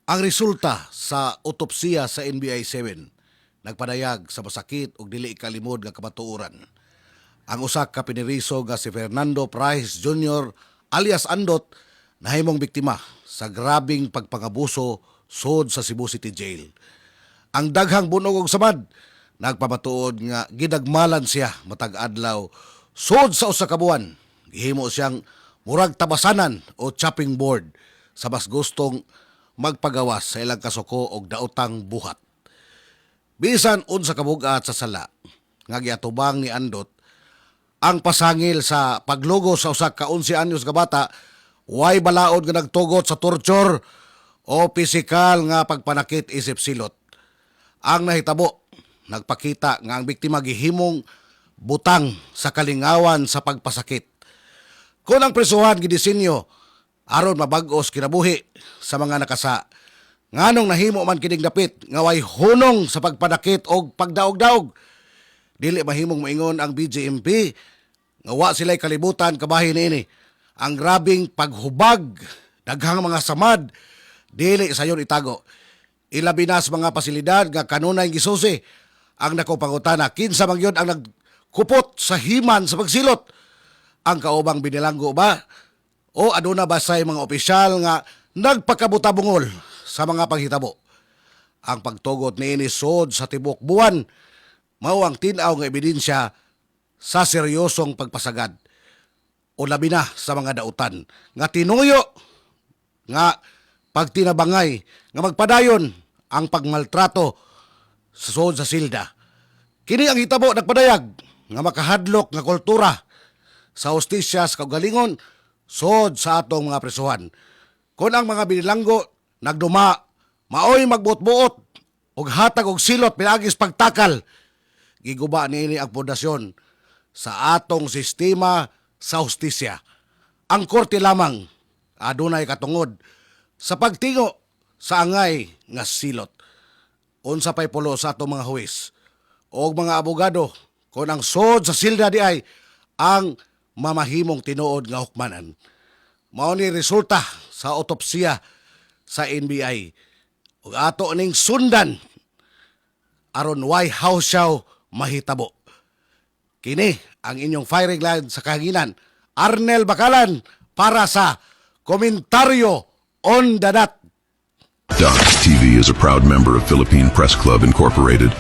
Ang resulta sa otopsiya sa NBI 7 nagpadayag sa masakit ug dili kalimod nga kamatuoran. Ang usa ka piniriso nga si Fernando Price Jr. alias Andot nahimong biktima sa grabing pagpangabuso sud sa Cebu City Jail. Ang daghang bunog ug samad nagpamatuod nga gidagmalan siya matag adlaw sud sa usa ka buwan. Gihimo siyang murag tabasanan o chopping board sa mas gustong magpagawas sa ilang kasuko og daotang buhat. Bisan unsa kabugat sa sala nga giatubang ni Andot ang pasangil sa paglugo sa usa ka 11 anyos nga bata, way balaod nga nagtugot sa torture o pisikal nga pagpanakit isip silot. Ang nahitabo nagpakita nga ang biktima gihimong butang sa kalingawan sa pagpasakit. Kung ang prisuhan gidisenyo aron mabag-os kinabuhi sa mga nakasa, nganong nahimo man kining dapit nga way hunong sa pagpanakit og pagdaog-daog. Dili mahimong maingon ang BJMP nga wa sila'y kalibutan kabahin niini ang grabing paghubag, daghang mga samad, dili sayon itago. Ilabi na sa mga pasilidad nga kanunay gisusi ang nakopangutana kinsa man gyud ang nagkupot sa himan sa pagsilot. Ang kaubang binilanggo ba o aduna ba say mga opisyal nga nagpakabutabungol sa mga paghitabo. Ang pagtugot niini sud sa tibok buwan mao ang tin-aw nga ebidensya sa seryosong pagpasagad o labi na sa mga dautan nga tinuyo nga pagtinabangay nga magpadayon ang pagmaltrato sa sud sa silda. Kini ang hitabo nagpadayag nga makahadlok nga kultura sa hustisya sa kaugalingon sud sa atong mga presuhan. Kung ang mga binilanggo nagduma, maoy magbuot-buot og hatag og silot pinagis pagtakal, giguba niini ang pundasyon sa atong sistema sa hustisya. Ang korte lamang adunay katungod sa pagtingo sa angay nga silot. Unsa pay pulo sa atong mga huwis o mga abogado kung ang sod sa silda di ay ang mamahimong tinuod nga hukmanan. Mao ni resulta sa otopsiya sa NBI ug ato ning sundan aron why hawsyaw mahitabo. Kini ang inyong firing line sa kahanginan, Arnel Bakalan para sa Komentaryo on the Dot. Docs TV is a proud member of Philippine Press Club Incorporated.